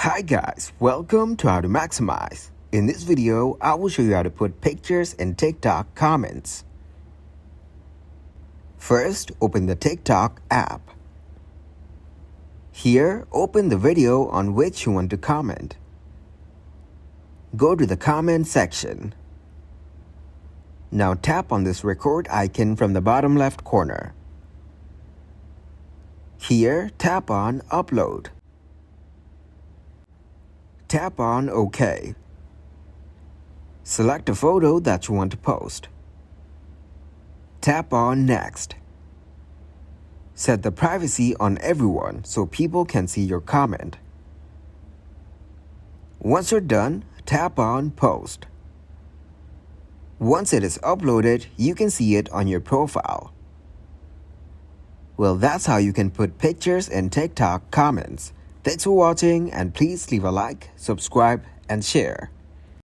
Hi guys, welcome to How to Maximize. In this video, I will show you how to put pictures in TikTok comments. First, open the TikTok app. Here, open the video on which you want to comment. Go to the comment section. Now tap on this record icon from the bottom left corner. Here, tap on Upload. Tap on OK. Select a photo that you want to post. Tap on Next. Set the privacy on everyone so people can see your comment. Once you're done, tap on Post. Once it is uploaded, you can see it on your profile. Well, that's how you can put pictures in TikTok comments. Thanks for watching, and please leave a like, subscribe, and share.